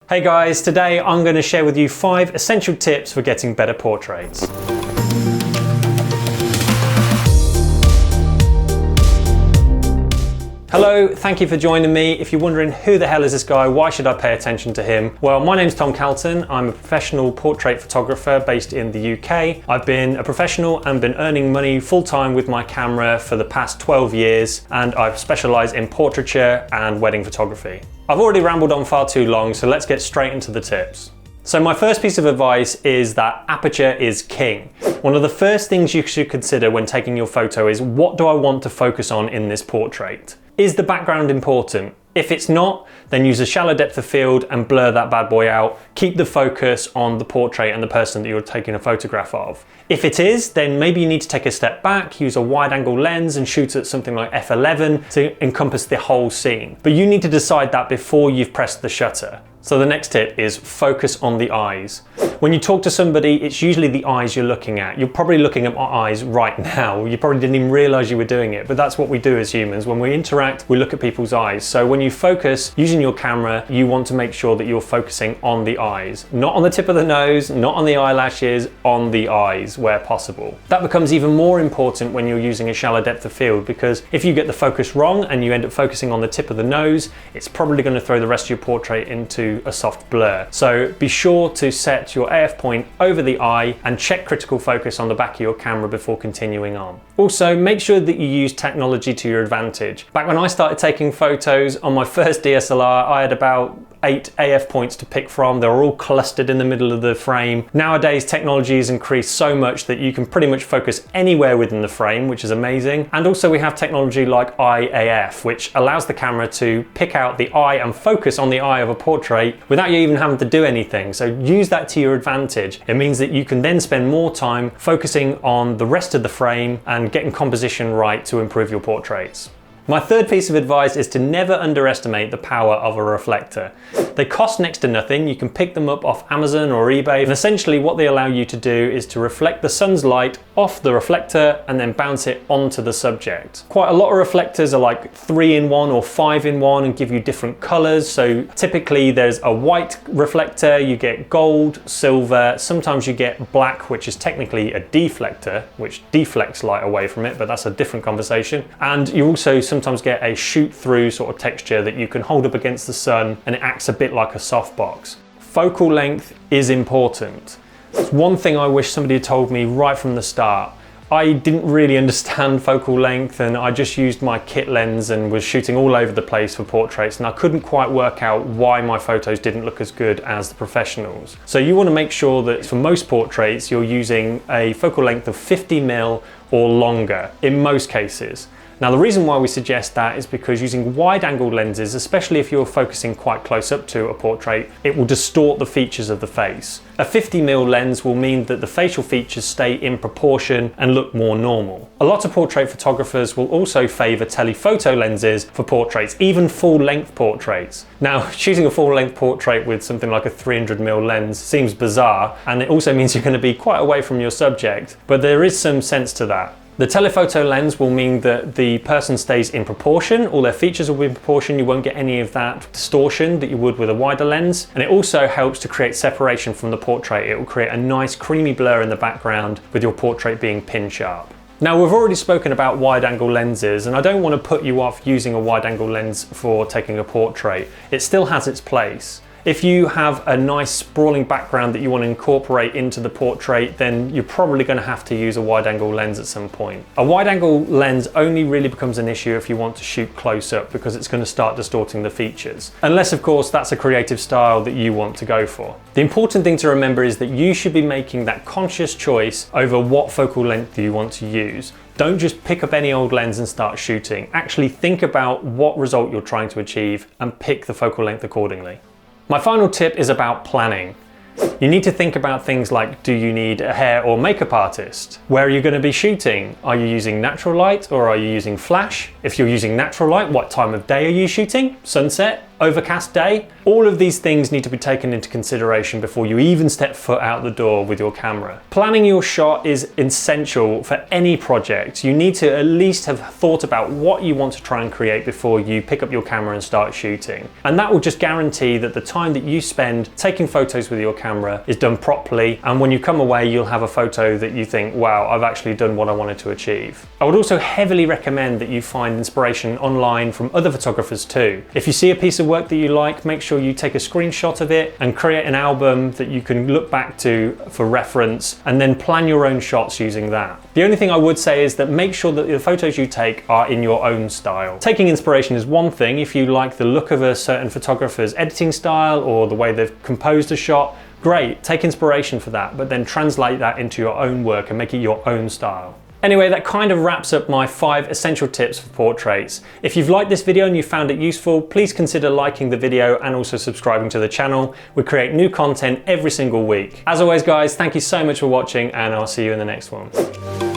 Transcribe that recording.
Hey guys, today I'm going to share with you 5 essential tips for getting better portraits. Hello, thank you for joining me. If you're wondering who the hell is this guy, why should I pay attention to him? Well, my name's Tom Calton. I'm a professional portrait photographer based in the UK. I've been a professional and been earning money full-time with my camera for the past 12 years, and I've specialised in portraiture and wedding photography. I've already rambled on far too long, so let's get straight into the tips. So my first piece of advice is that aperture is king. One of the first things you should consider when taking your photo is, what do I want to focus on in this portrait? Is the background important? If it's not, then use a shallow depth of field and blur that bad boy out. Keep the focus on the portrait and the person that you're taking a photograph of. If it is, then maybe you need to take a step back, use a wide angle lens and shoot at something like f11 to encompass the whole scene. But you need to decide that before you've pressed the shutter. So the next tip is focus on the eyes. When you talk to somebody, it's usually the eyes you're looking at. You're probably looking at my eyes right now. You probably didn't even realize you were doing it, but that's what we do as humans. When we interact, we look at people's eyes. So when you focus using your camera, you want to make sure that you're focusing on the eyes, not on the tip of the nose, not on the eyelashes, on the eyes where possible. That becomes even more important when you're using a shallow depth of field, because if you get the focus wrong and you end up focusing on the tip of the nose, it's probably going to throw the rest of your portrait into a soft blur. So be sure to set your AF point over the eye and check critical focus on the back of your camera before continuing on. Also, make sure that you use technology to your advantage. Back when I started taking photos on my first DSLR, I had about 8 AF points to pick from. They were all clustered in the middle of the frame. Nowadays, technology has increased so much that you can pretty much focus anywhere within the frame, which is amazing. And also we have technology like IAF, which allows the camera to pick out the eye and focus on the eye of a portrait without you even having to do anything. So use that to your advantage. It means that you can then spend more time focusing on the rest of the frame and getting composition right to improve your portraits. My third piece of advice is to never underestimate the power of a reflector. They cost next to nothing. You can pick them up off Amazon or eBay, and essentially what they allow you to do is to reflect the sun's light off the reflector and then bounce it onto the subject. Quite a lot of reflectors are like 3-in-1 or 5-in-1 and give you different colors. So typically there's a white reflector, you get gold, silver, sometimes you get black, which is technically a deflector, which deflects light away from it, but that's a different conversation. And you also sometimes get a shoot through sort of texture that you can hold up against the sun and it acts a bit like a softbox. Focal length is important. It's one thing I wish somebody had told me right from the start. I didn't really understand focal length and I just used my kit lens and was shooting all over the place for portraits, and I couldn't quite work out why my photos didn't look as good as the professionals. So you want to make sure that for most portraits you're using a focal length of 50mm or longer in most cases. Now the reason why we suggest that is because using wide angle lenses, especially if you're focusing quite close up to a portrait, it will distort the features of the face. A 50mm lens will mean that the facial features stay in proportion and look more normal. A lot of portrait photographers will also favour telephoto lenses for portraits, even full-length portraits. Now shooting a full-length portrait with something like a 300mm lens seems bizarre, and it also means you're going to be quite away from your subject, but there is some sense to that. The telephoto lens will mean that the person stays in proportion, all their features will be in proportion, you won't get any of that distortion that you would with a wider lens, and it also helps to create separation from the portrait. It will create a nice creamy blur in the background with your portrait being pin sharp. Now we've already spoken about wide angle lenses, and I don't want to put you off using a wide angle lens for taking a portrait. It still has its place. If you have a nice sprawling background that you want to incorporate into the portrait, then you're probably going to have to use a wide angle lens at some point. A wide angle lens only really becomes an issue if you want to shoot close up, because it's going to start distorting the features. Unless of course that's a creative style that you want to go for. The important thing to remember is that you should be making that conscious choice over what focal length you want to use. Don't just pick up any old lens and start shooting. Actually think about what result you're trying to achieve and pick the focal length accordingly. My final tip is about planning. You need to think about things like, do you need a hair or makeup artist? Where are you going to be shooting? Are you using natural light or are you using flash? If you're using natural light, what time of day are you shooting? Sunset? overcast day. All of these things need to be taken into consideration before you even step foot out the door with your camera. Planning your shot is essential for any project. You need to at least have thought about what you want to try and create before you pick up your camera and start shooting. And that will just guarantee that the time that you spend taking photos with your camera is done properly, and when you come away you'll have a photo that you think, wow, I've actually done what I wanted to achieve. I would also heavily recommend that you find inspiration online from other photographers too. If you see a piece of work that you like, make sure you take a screenshot of it and create an album that you can look back to for reference, and then plan your own shots using that. The only thing I would say is that make sure that the photos you take are in your own style. Taking inspiration is one thing. If you like the look of a certain photographer's editing style or the way they've composed a shot, great, take inspiration for that, but then translate that into your own work and make it your own style. Anyway, that kind of wraps up my 5 essential tips for portraits. If you've liked this video and you found it useful, please consider liking the video and also subscribing to the channel. We create new content every single week. As always guys, thank you so much for watching, and I'll see you in the next one.